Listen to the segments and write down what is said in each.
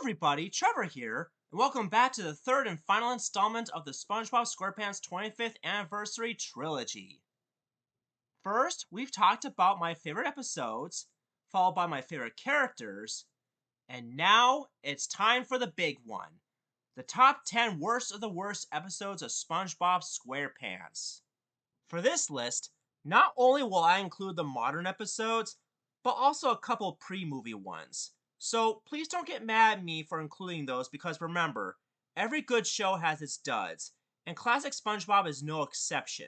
everybody, Trevor here, and welcome back to the third and final installment of the SpongeBob SquarePants 25th Anniversary Trilogy. First, we've talked about my favorite episodes, followed by my favorite characters, and now it's time for the big one. The top 10 worst of the worst episodes of SpongeBob SquarePants. For this list, not only will I include the modern episodes, but also a couple pre-movie ones. So please don't get mad at me for including those because remember, every good show has its duds, and classic SpongeBob is no exception.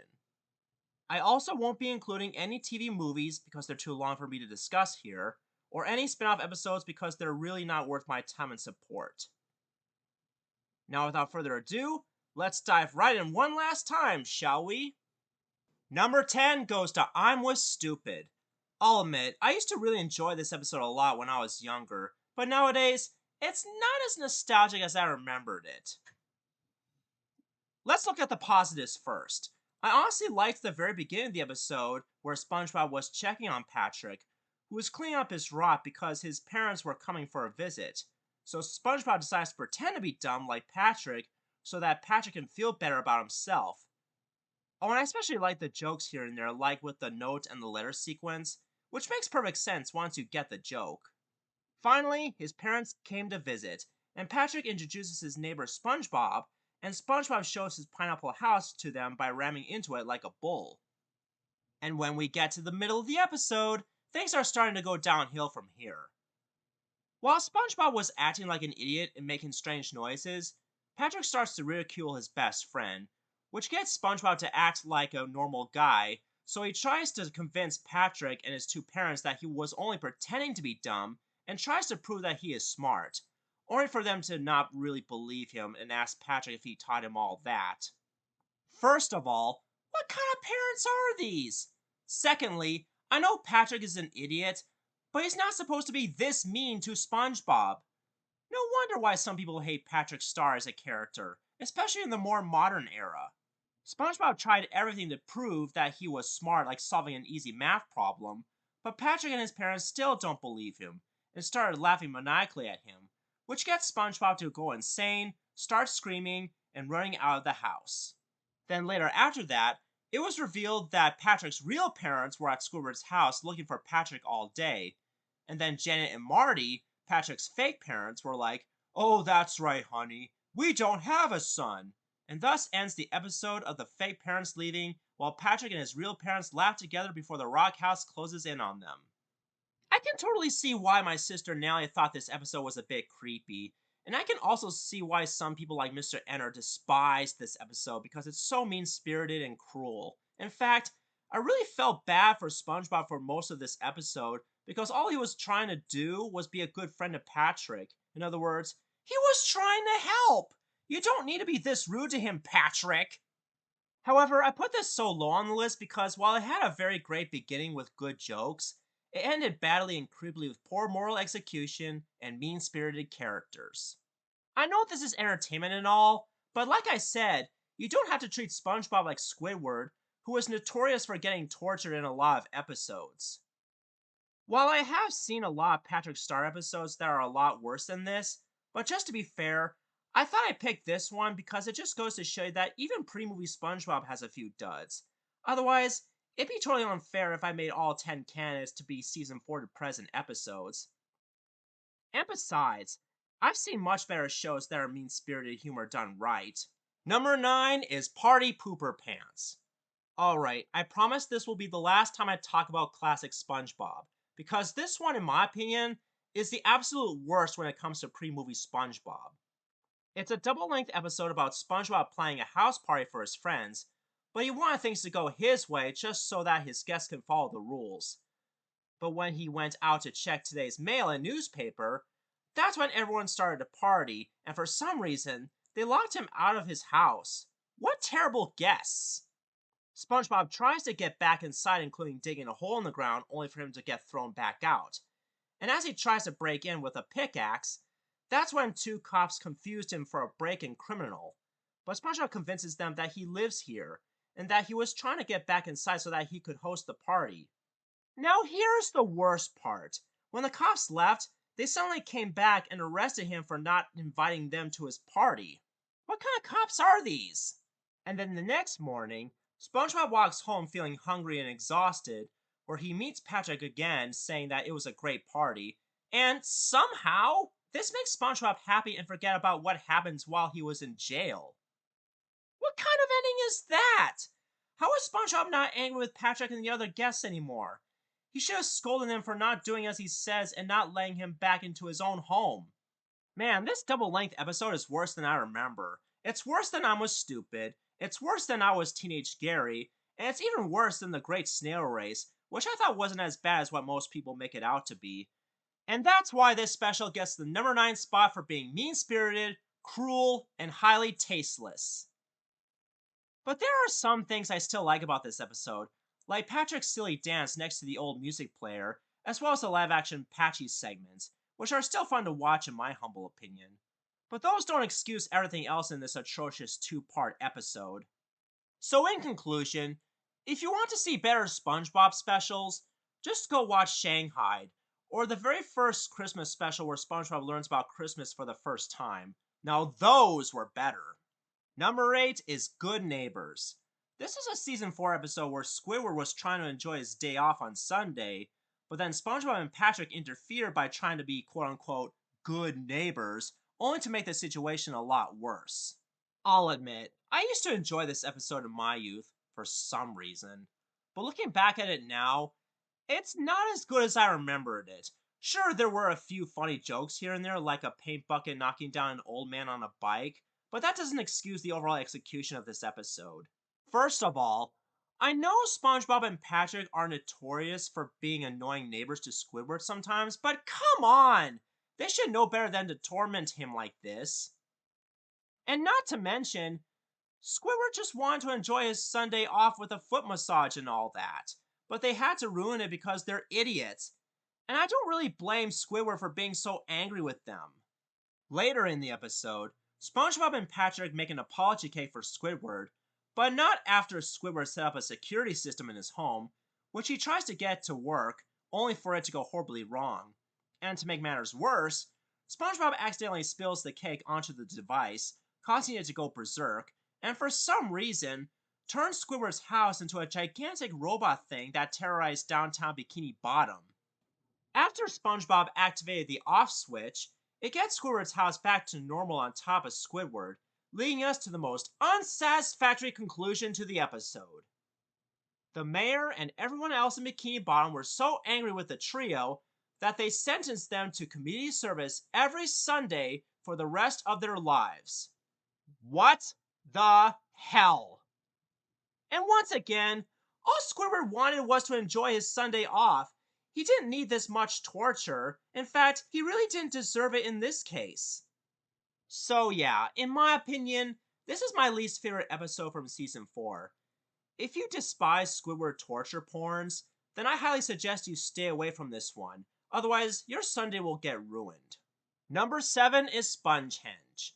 I also won't be including any TV movies because they're too long for me to discuss here, or any spin-off episodes because they're really not worth my time and support. Now without further ado, let's dive right in one last time, shall we? Number 10 goes to I'm With Stupid. I'll admit, I used to really enjoy this episode a lot when I was younger, but nowadays, it's not as nostalgic as I remembered it. Let's look at the positives first. I honestly liked the very beginning of the episode where SpongeBob was checking on Patrick, who was cleaning up his rot because his parents were coming for a visit. So SpongeBob decides to pretend to be dumb like Patrick so that Patrick can feel better about himself. Oh, and I especially like the jokes here and there, like with the note and the letter sequence, which makes perfect sense once you get the joke. Finally, his parents came to visit, and Patrick introduces his neighbor SpongeBob, and SpongeBob shows his pineapple house to them by ramming into it like a bull. And when we get to the middle of the episode, things are starting to go downhill from here. While SpongeBob was acting like an idiot and making strange noises, Patrick starts to ridicule his best friend, which gets SpongeBob to act like a normal guy, so he tries to convince Patrick and his two parents that he was only pretending to be dumb and tries to prove that he is smart, only for them to not really believe him and ask Patrick if he taught him all that. First of all, what kind of parents are these? Secondly, I know Patrick is an idiot, but he's not supposed to be this mean to SpongeBob. No wonder why some people hate Patrick Star as a character, especially in the more modern era. SpongeBob tried everything to prove that he was smart, like solving an easy math problem, but Patrick and his parents still don't believe him, and started laughing maniacally at him, which gets SpongeBob to go insane, start screaming, and running out of the house. Then later after that, it was revealed that Patrick's real parents were at Squidward's house looking for Patrick all day, and then Janet and Marty, Patrick's fake parents, were like, "Oh, that's right, honey, we don't have a son." And thus ends the episode of the fake parents leaving, while Patrick and his real parents laugh together before the rock house closes in on them. I can totally see why my sister Nellie thought this episode was a bit creepy, and I can also see why some people like Mr. Enner despised this episode because it's so mean-spirited and cruel. In fact, I really felt bad for SpongeBob for most of this episode because all he was trying to do was be a good friend to Patrick. In other words, he was trying to help! You don't need to be this rude to him, Patrick! However, I put this so low on the list because while it had a very great beginning with good jokes, it ended badly and creepily with poor moral execution and mean-spirited characters. I know this is entertainment and all, but like I said, you don't have to treat SpongeBob like Squidward, who is notorious for getting tortured in a lot of episodes. While I have seen a lot of Patrick Star episodes that are a lot worse than this, but just to be fair, I thought I picked this one because it just goes to show you that even pre-movie SpongeBob has a few duds. Otherwise, it'd be totally unfair if I made all 10 candidates to be season 4 to present episodes. And besides, I've seen much better shows that are mean-spirited humor done right. Number 9 is Party Pooper Pants. Alright, I promise this will be the last time I talk about classic SpongeBob, because this one, in my opinion, is the absolute worst when it comes to pre-movie SpongeBob. It's a double-length episode about SpongeBob planning a house party for his friends, but he wanted things to go his way just so that his guests can follow the rules. But when he went out to check today's mail and newspaper, that's when everyone started to party, and for some reason, they locked him out of his house. What terrible guests! SpongeBob tries to get back inside, including digging a hole in the ground, only for him to get thrown back out. And as he tries to break in with a pickaxe, that's when two cops confused him for a break-in criminal. But SpongeBob convinces them that he lives here, and that he was trying to get back inside so that he could host the party. Now here's the worst part. When the cops left, they suddenly came back and arrested him for not inviting them to his party. What kind of cops are these? And then the next morning, SpongeBob walks home feeling hungry and exhausted, where he meets Patrick again, saying that it was a great party. And somehow, this makes SpongeBob happy and forget about what happened while he was in jail. What kind of ending is that? How is SpongeBob not angry with Patrick and the other guests anymore? He should have scolded him for not doing as he says and not letting him back into his own home. Man, this double-length episode is worse than I remember. It's worse than I Was Stupid, it's worse than I Was Teenage Gary, and it's even worse than The Great Snail Race, which I thought wasn't as bad as what most people make it out to be. And that's why this special gets the number 9 spot for being mean-spirited, cruel, and highly tasteless. But there are some things I still like about this episode, like Patrick's silly dance next to the old music player, as well as the live-action Patchy segments, which are still fun to watch in my humble opinion. But those don't excuse everything else in this atrocious 2-part episode. So in conclusion, if you want to see better SpongeBob specials, just go watch Shanghai, or the very first Christmas special where SpongeBob learns about Christmas for the first time. Now those were better. Number 8 is Good Neighbors. This is a season 4 episode where Squidward was trying to enjoy his day off on Sunday, but then SpongeBob and Patrick interfered by trying to be quote-unquote good neighbors, only to make the situation a lot worse. I'll admit, I used to enjoy this episode in my youth, for some reason. But looking back at it now, it's not as good as I remembered it. Sure, there were a few funny jokes here and there, like a paint bucket knocking down an old man on a bike, but that doesn't excuse the overall execution of this episode. First of all, I know SpongeBob and Patrick are notorious for being annoying neighbors to Squidward sometimes, but come on! They should know better than to torment him like this. And not to mention, Squidward just wanted to enjoy his Sunday off with a foot massage and all that, but they had to ruin it because they're idiots. And I don't really blame Squidward for being so angry with them. Later in the episode, SpongeBob and Patrick make an apology cake for Squidward, but not after Squidward set up a security system in his home, which he tries to get to work, only for it to go horribly wrong. And to make matters worse, SpongeBob accidentally spills the cake onto the device, causing it to go berserk, and for some reason, turns Squidward's house into a gigantic robot thing that terrorized downtown Bikini Bottom. After SpongeBob activated the off switch, it gets Squidward's house back to normal on top of Squidward, leading us to the most unsatisfactory conclusion to the episode. The mayor and everyone else in Bikini Bottom were so angry with the trio that they sentenced them to community service every Sunday for the rest of their lives. What the hell? And once again, all Squidward wanted was to enjoy his Sunday off. He didn't need this much torture. In fact, he really didn't deserve it in this case. So yeah, in my opinion, this is my least favorite episode from season 4. If you despise Squidward torture porns, then I highly suggest you stay away from this one. Otherwise, your Sunday will get ruined. Number 7 is Spongehenge.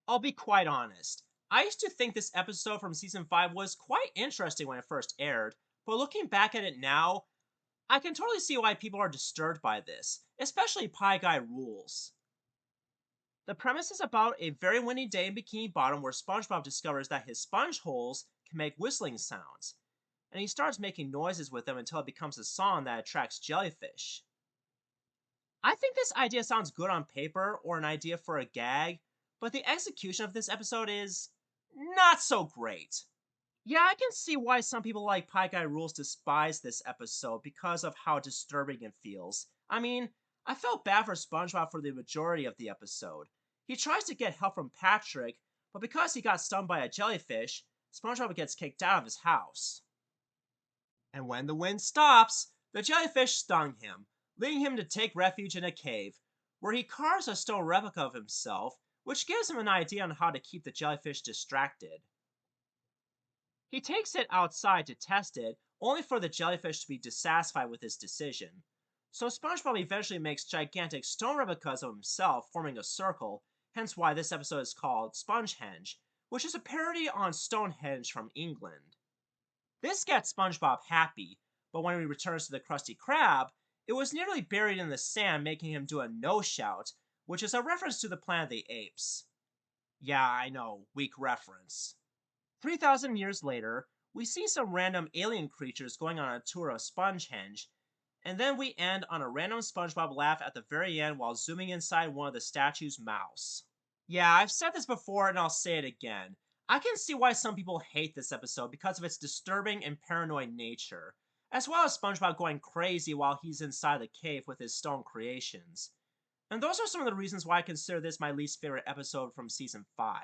I'll be quite honest. I used to think this episode from season 5 was quite interesting when it first aired, but looking back at it now, I can totally see why people are disturbed by this, especially Pie Guy Rules. The premise is about a very windy day in Bikini Bottom where SpongeBob discovers that his sponge holes can make whistling sounds, and he starts making noises with them until it becomes a song that attracts jellyfish. I think this idea sounds good on paper or an idea for a gag, but the execution of this episode is not so great. Yeah, I can see why some people like Pie Guy Rules despise this episode because of how disturbing it feels. I mean, I felt bad for SpongeBob for the majority of the episode. He tries to get help from Patrick, but because he got stung by a jellyfish, SpongeBob gets kicked out of his house. And when the wind stops, the jellyfish stung him, leading him to take refuge in a cave, where he carves a stone replica of himself, which gives him an idea on how to keep the jellyfish distracted. He takes it outside to test it, only for the jellyfish to be dissatisfied with his decision. So SpongeBob eventually makes gigantic stone replicas of himself, forming a circle, hence why this episode is called Spongehenge, which is a parody on Stonehenge from England. This gets SpongeBob happy, but when he returns to the Krusty Krab, It was nearly buried in the sand, making him do a no-shout, which is a reference to the Planet of the Apes. Yeah, I know, weak reference. 3,000 years later, we see some random alien creatures going on a tour of Spongehenge, and then we end on a random SpongeBob laugh at the very end while zooming inside one of the statue's mouths. Yeah, I've said this before and I'll say it again. I can see why some people hate this episode because of its disturbing and paranoid nature, as well as SpongeBob going crazy while he's inside the cave with his stone creations. And those are some of the reasons why I consider this my least favorite episode from season 5.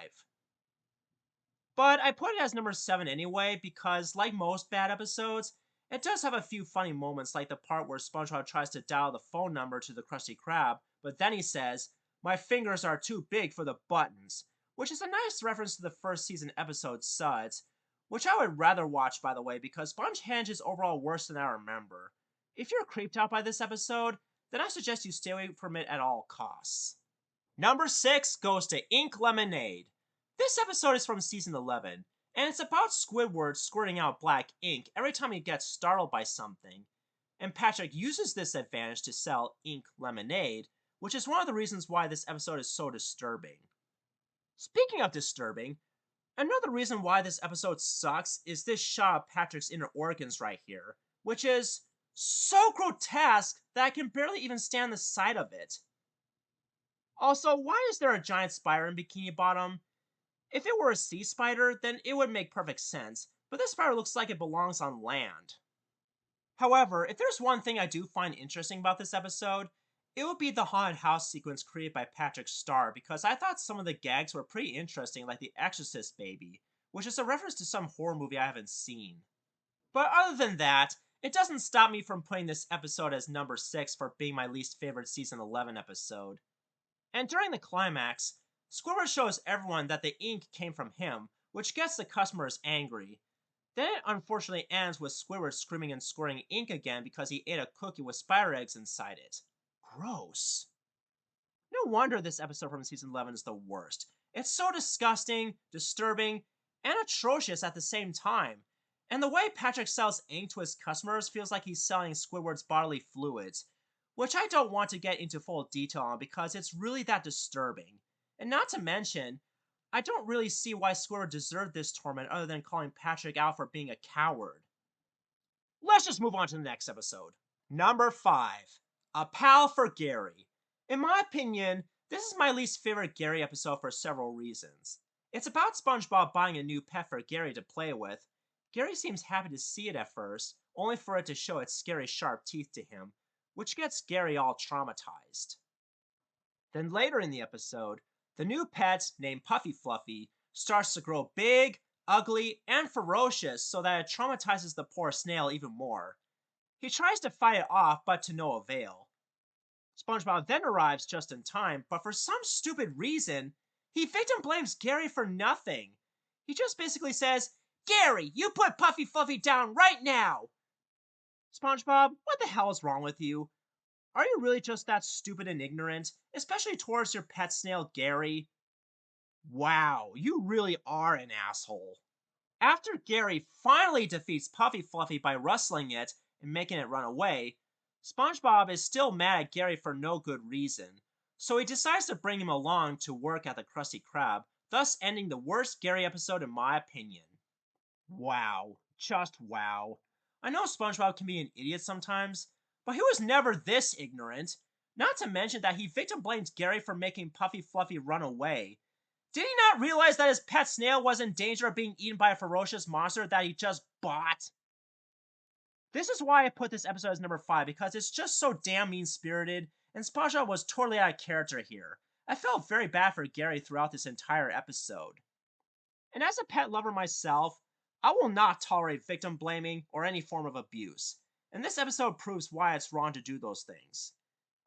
But I put it as number 7 anyway because, like most bad episodes, it does have a few funny moments, like the part where SpongeBob tries to dial the phone number to the Krusty Krab, but then he says, "My fingers are too big for the buttons," which is a nice reference to the first season episode Suds, which I would rather watch, by the way, because Spongehenge is overall worse than I remember. If you're creeped out by this episode, then I suggest you stay away from it at all costs. Number 6 goes to Ink Lemonade. This episode is from season 11, and it's about Squidward squirting out black ink every time he gets startled by something. And Patrick uses this advantage to sell ink lemonade, which is one of the reasons why this episode is so disturbing. Speaking of disturbing, another reason why this episode sucks is this shot of Patrick's inner organs right here, which is so grotesque that I can barely even stand the sight of it. Also, why is there a giant spider in Bikini Bottom? If it were a sea spider, then it would make perfect sense, but this spider looks like it belongs on land. However, if there's one thing I do find interesting about this episode, it would be the haunted house sequence created by Patrick Star, because I thought some of the gags were pretty interesting, like the Exorcist baby, which is a reference to some horror movie I haven't seen. But other than that, it doesn't stop me from putting this episode as number 6 for being my least favorite season 11 episode. And during the climax, Squidward shows everyone that the ink came from him, which gets the customers angry. Then it unfortunately ends with Squidward screaming and squirting ink again because he ate a cookie with spider eggs inside it. Gross. No wonder this episode from season 11 is the worst. It's so disgusting, disturbing, and atrocious at the same time. And the way Patrick sells ink to his customers feels like he's selling Squidward's bodily fluids, which I don't want to get into full detail on because it's really that disturbing. And not to mention, I don't really see why Squidward deserved this torment other than calling Patrick out for being a coward. Let's just move on to the next episode. Number 5. A Pal for Gary. In my opinion, this is my least favorite Gary episode for several reasons. It's about SpongeBob buying a new pet for Gary to play with. Gary seems happy to see it at first, only for it to show its scary sharp teeth to him, which gets Gary all traumatized. Then later in the episode, the new pet, named Puffy Fluffy, starts to grow big, ugly, and ferocious so that it traumatizes the poor snail even more. He tries to fight it off, but to no avail. SpongeBob then arrives just in time, but for some stupid reason, he victim blames Gary for nothing. He just basically says, "Gary, you put Puffy Fluffy down right now!" SpongeBob, what the hell is wrong with you? Are you really just that stupid and ignorant, especially towards your pet snail, Gary? Wow, you really are an asshole. After Gary finally defeats Puffy Fluffy by rustling it and making it run away, SpongeBob is still mad at Gary for no good reason, so he decides to bring him along to work at the Krusty Krab, thus ending the worst Gary episode in my opinion. Wow, just wow. I know SpongeBob can be an idiot sometimes, but he was never this ignorant. Not to mention that he victim blames Gary for making Puffy Fluffy run away. Did he not realize that his pet snail was in danger of being eaten by a ferocious monster that he just bought? This is why I put this episode as number 5, because it's just so damn mean-spirited, and SpongeBob was totally out of character here. I felt very bad for Gary throughout this entire episode. And as a pet lover myself, I will not tolerate victim blaming or any form of abuse, and this episode proves why it's wrong to do those things.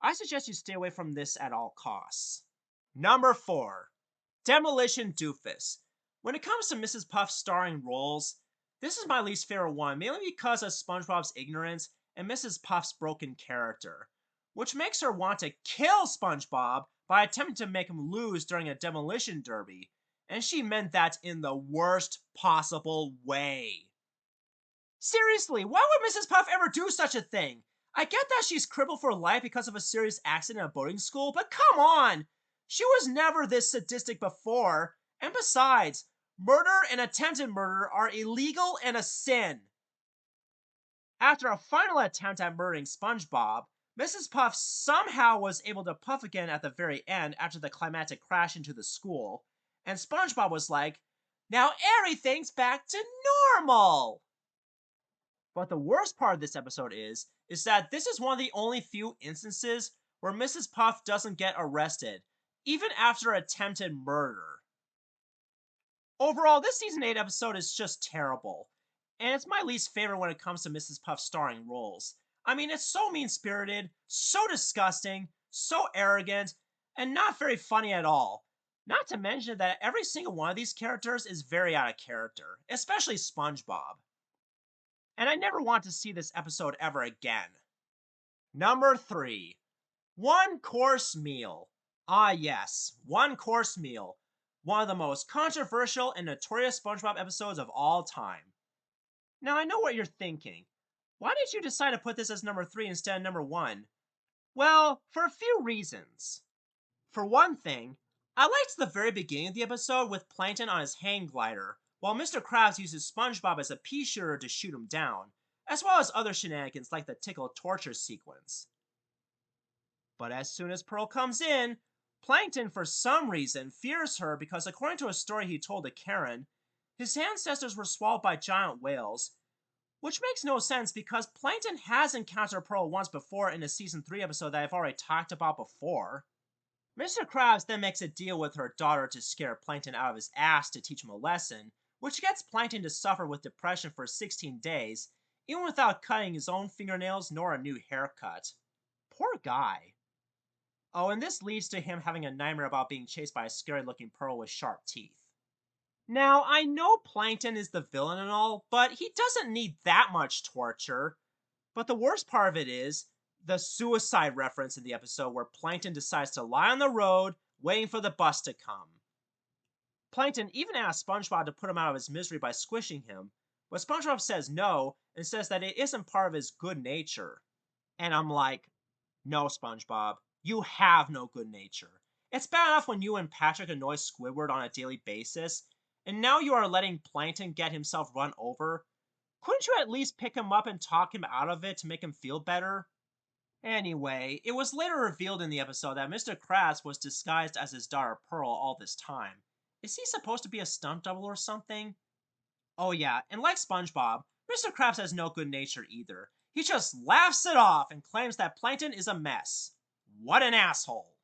I suggest you stay away from this at all costs. Number 4. Demolition Doofus. When it comes to Mrs. Puff's starring roles, this is my least favorite one, mainly because of SpongeBob's ignorance and Mrs. Puff's broken character, which makes her want to kill SpongeBob by attempting to make him lose during a demolition derby, and she meant that in the worst possible way. Seriously, why would Mrs. Puff ever do such a thing? I get that she's crippled for life because of a serious accident at boarding school, but come on! She was never this sadistic before. And besides, murder and attempted murder are illegal and a sin. After a final attempt at murdering SpongeBob, Mrs. Puff somehow was able to puff again at the very end after the climactic crash into the school, and SpongeBob was like, "Now everything's back to normal!" But the worst part of this episode is that this is one of the only few instances where Mrs. Puff doesn't get arrested, even after attempted murder. Overall, this season 8 episode is just terrible, and it's my least favorite when it comes to Mrs. Puff's starring roles. I mean, it's so mean-spirited, so disgusting, so arrogant, and not very funny at all. Not to mention that every single one of these characters is very out of character, especially SpongeBob. And I never want to see this episode ever again. Number 3. One Course Meal. Ah yes, One Course Meal. One of the most controversial and notorious SpongeBob episodes of all time. Now I know what you're thinking. Why did you decide to put this as number 3 instead of number 1? Well, for a few reasons. For one thing, I liked the very beginning of the episode with Plankton on his hang glider, while Mr. Krabs uses SpongeBob as a pea shooter to shoot him down, as well as other shenanigans like the tickle torture sequence. But as soon as Pearl comes in, Plankton, for some reason, fears her because according to a story he told to Karen, his ancestors were swallowed by giant whales, which makes no sense because Plankton has encountered Pearl once before in a Season 3 episode that I've already talked about before. Mr. Krabs then makes a deal with her daughter to scare Plankton out of his ass to teach him a lesson, which gets Plankton to suffer with depression for 16 days, even without cutting his own fingernails nor a new haircut. Poor guy. Oh, and this leads to him having a nightmare about being chased by a scary-looking Pearl with sharp teeth. Now, I know Plankton is the villain and all, but he doesn't need that much torture. But the worst part of it is the suicide reference in the episode where Plankton decides to lie on the road, waiting for the bus to come. Plankton even asks SpongeBob to put him out of his misery by squishing him, but SpongeBob says no and says that it isn't part of his good nature. And I'm like, no, SpongeBob, you have no good nature. It's bad enough when you and Patrick annoy Squidward on a daily basis, and now you are letting Plankton get himself run over. Couldn't you at least pick him up and talk him out of it to make him feel better? Anyway, it was later revealed in the episode that Mr. Krabs was disguised as his daughter Pearl all this time. Is he supposed to be a stunt double or something? Oh yeah, and like SpongeBob, Mr. Krabs has no good nature either. He just laughs it off and claims that Plankton is a mess. What an asshole.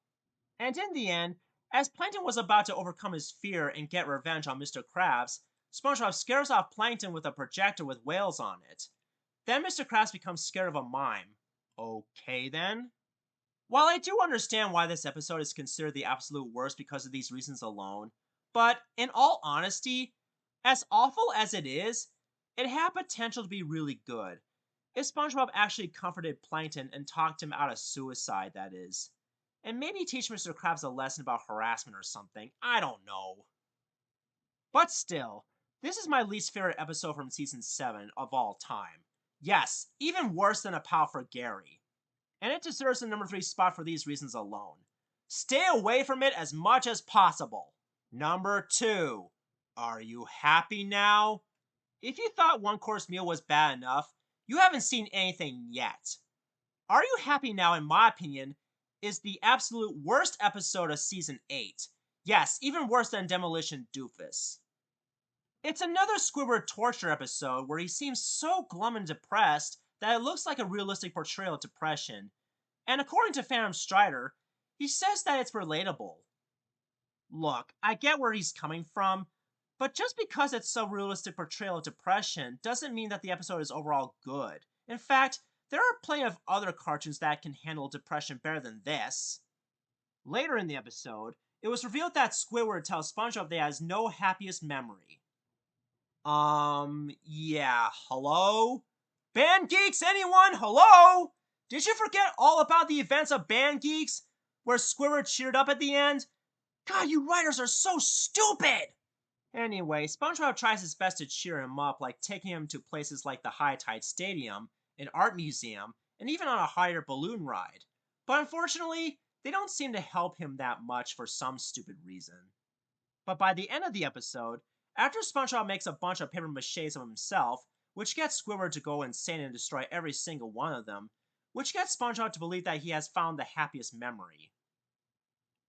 And in the end, as Plankton was about to overcome his fear and get revenge on Mr. Krabs, SpongeBob scares off Plankton with a projector with whales on it. Then Mr. Krabs becomes scared of a mime. Okay then. While I do understand why this episode is considered the absolute worst because of these reasons alone, but in all honesty, as awful as it had potential to be really good. If SpongeBob actually comforted Plankton and talked him out of suicide, that is. And maybe teach Mr. Krabs a lesson about harassment or something. I don't know. But still, this is my least favorite episode from Season 7 of all time. Yes, even worse than A Pal for Gary. And it deserves the number 3 spot for these reasons alone. Stay away from it as much as possible. Number 2. Are you happy now? If you thought One Course Meal was bad enough, you haven't seen anything yet. Are You Happy Now, in my opinion, is the absolute worst episode of Season 8. Yes, even worse than Demolition Doofus. It's another Squidward torture episode where he seems so glum and depressed that it looks like a realistic portrayal of depression. And according to Phantom Strider, he says that it's relatable. Look, I get where he's coming from, but just because it's a realistic portrayal of depression doesn't mean that the episode is overall good. In fact, there are plenty of other cartoons that can handle depression better than this. Later in the episode, it was revealed that Squidward tells SpongeBob that he has no happiest memory. Yeah, hello? Band Geeks, anyone? Hello? Did you forget all about the events of Band Geeks, where Squidward cheered up at the end? God, you writers are so stupid! Anyway, SpongeBob tries his best to cheer him up, like taking him to places like the High Tide Stadium, an art museum, and even on a higher balloon ride. But unfortunately, they don't seem to help him that much for some stupid reason. But by the end of the episode, after SpongeBob makes a bunch of paper maches of himself, which gets Squidward to go insane and destroy every single one of them, which gets SpongeBob to believe that he has found the happiest memory.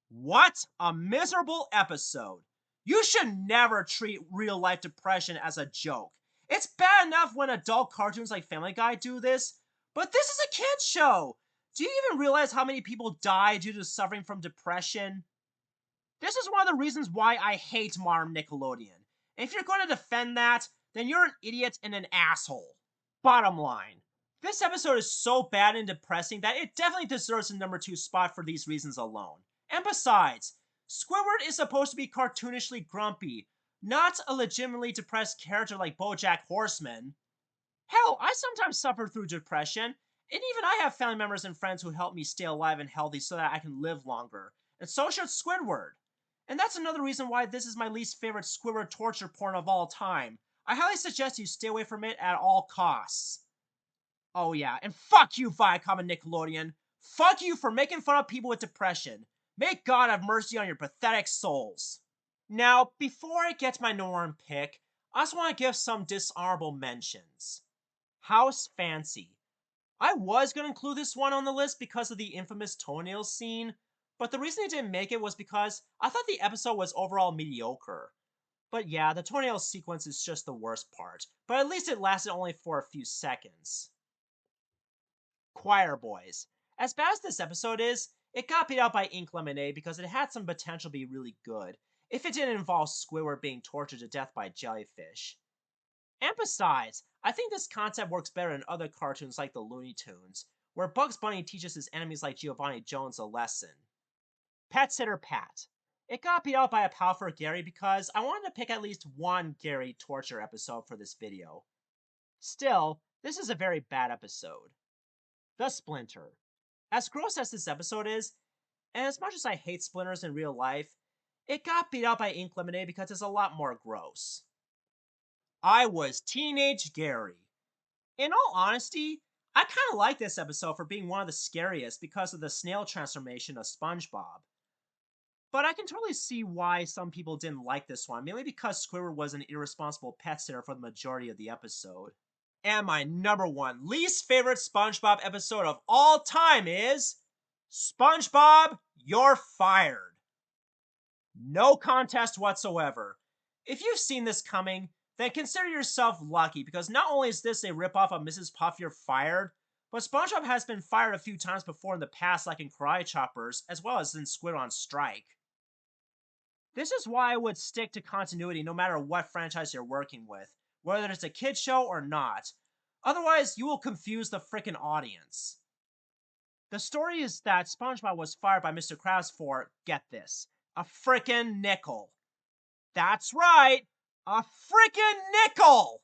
What a miserable episode! You should never treat real-life depression as a joke. It's bad enough when adult cartoons like Family Guy do this, but this is a kid's show! Do you even realize how many people die due to suffering from depression? This is one of the reasons why I hate modern Nickelodeon. And if you're going to defend that, then you're an idiot and an asshole. Bottom line, this episode is so bad and depressing that it definitely deserves the number 2 spot for these reasons alone. And besides, Squidward is supposed to be cartoonishly grumpy, not a legitimately depressed character like BoJack Horseman. Hell, I sometimes suffer through depression, and even I have family members and friends who help me stay alive and healthy so that I can live longer. And so should Squidward. And that's another reason why this is my least favorite Squidward torture porn of all time. I highly suggest you stay away from it at all costs. Oh yeah, and fuck you, Viacom and Nickelodeon. Fuck you for making fun of people with depression. May God have mercy on your pathetic souls. Now, before I get to my number 1 pick, I also want to give some dishonorable mentions. House Fancy. I was going to include this one on the list because of the infamous toenail scene, but the reason I didn't make it was because I thought the episode was overall mediocre. But yeah, the toenail sequence is just the worst part, but at least it lasted only for a few seconds. Choir Boys. As bad as this episode is, it got beat out by Ink Lemonade because it had some potential to be really good, if it didn't involve Squidward being tortured to death by jellyfish. And besides, I think this concept works better in other cartoons like the Looney Tunes, where Bugs Bunny teaches his enemies like Giovanni Jones a lesson. Pet Sitter Pat. It got beat out by a pal for Gary because I wanted to pick at least one Gary torture episode for this video. Still, this is a very bad episode. The Splinter. As gross as this episode is, and as much as I hate splinters in real life, it got beat out by Ink Lemonade because it's a lot more gross. I Was Teenage Gary. In all honesty, I kind of like this episode for being one of the scariest because of the snail transformation of SpongeBob. But I can totally see why some people didn't like this one, mainly because Squidward was an irresponsible pet sitter for the majority of the episode. And my number 1 least favorite SpongeBob episode of all time is SpongeBob, You're Fired. No contest whatsoever. If you've seen this coming, then consider yourself lucky because not only is this a ripoff of Mrs. Puff You're Fired, but SpongeBob has been fired a few times before in the past, like in Karate Choppers, as well as in Squid on Strike. This is why I would stick to continuity no matter what franchise you're working with, whether it's a kid's show or not. Otherwise, you will confuse the frickin' audience. The story is that SpongeBob was fired by Mr. Krabs for, get this, a frickin' nickel. That's right, a frickin' nickel!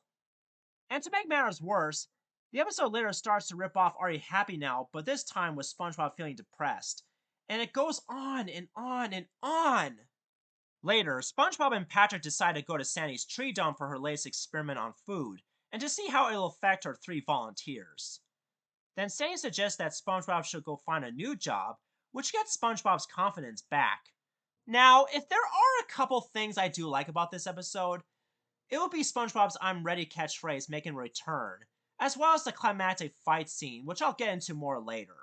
And to make matters worse, the episode later starts to rip off Are You Happy Now, but this time with SpongeBob feeling depressed. And it goes on and on and on. Later, SpongeBob and Patrick decide to go to Sandy's tree dome for her latest experiment on food, and to see how it'll affect her 3 volunteers. Then Sandy suggests that SpongeBob should go find a new job, which gets SpongeBob's confidence back. Now, if there are a couple things I do like about this episode, it will be SpongeBob's I'm ready catchphrase making a return, as well as the climactic fight scene, which I'll get into more later.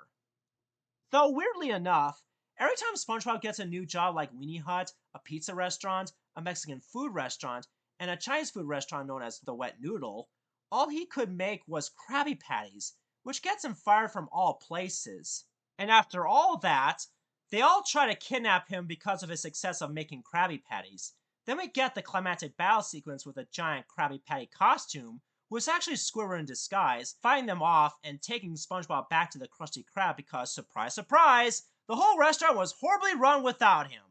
Though weirdly enough, every time SpongeBob gets a new job like Weenie Hut, a pizza restaurant, a Mexican food restaurant, and a Chinese food restaurant known as the Wet Noodle, all he could make was Krabby Patties, which gets him fired from all places. And after all that, they all try to kidnap him because of his success of making Krabby Patties. Then we get the climactic battle sequence with a giant Krabby Patty costume, who is actually Squidward in disguise, fighting them off and taking SpongeBob back to the Krusty Krab because, surprise surprise, the whole restaurant was horribly run without him.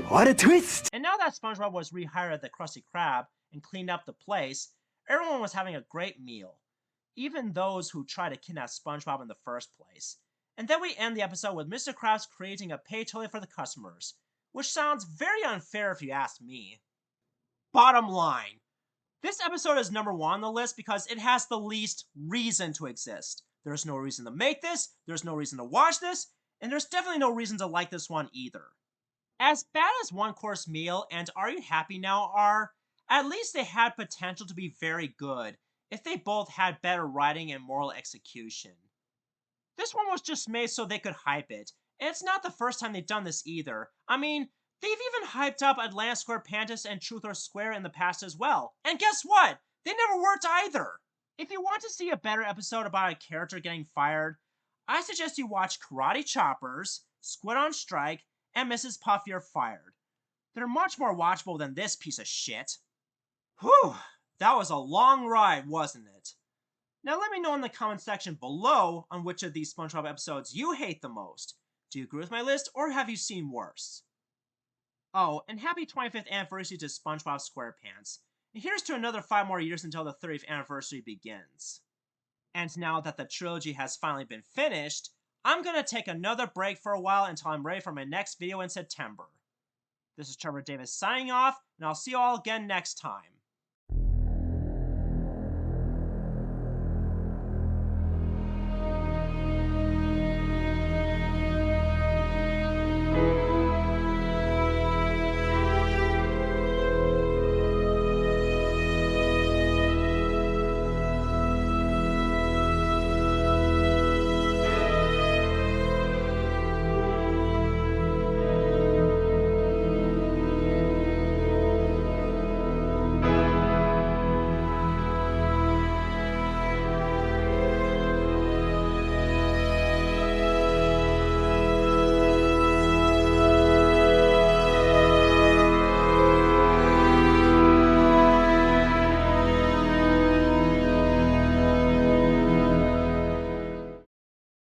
What a twist! And now that SpongeBob was rehired at the Krusty Krab and cleaned up the place, everyone was having a great meal. Even those who tried to kidnap SpongeBob in the first place. And then we end the episode with Mr. Krabs creating a pay toilet for the customers, which sounds very unfair if you ask me. Bottom line, this episode is number 1 on the list because it has the least reason to exist. There's no reason to make this, there's no reason to watch this, and there's definitely no reason to like this one either. As bad as One Course Meal and Are You Happy Now are, at least they had potential to be very good if they both had better writing and moral execution. This one was just made so they could hype it, and it's not the first time they've done this either. I mean, they've even hyped up Atlanta Square Pantis and Truth or Square in the past as well. And guess what? They never worked either. If you want to see a better episode about a character getting fired, I suggest you watch Karate Choppers, Squid on Strike, and Mrs. Puff You're Fired. They're much more watchable than this piece of shit. Whew, that was a long ride, wasn't it? Now let me know in the comment section below on which of these SpongeBob episodes you hate the most. Do you agree with my list, or have you seen worse? Oh, and happy 25th anniversary to SpongeBob SquarePants. And here's to another 5 more years until the 30th anniversary begins. And now that the trilogy has finally been finished, I'm gonna take another break for a while until I'm ready for my next video in September. This is Trevor Davis signing off, and I'll see you all again next time.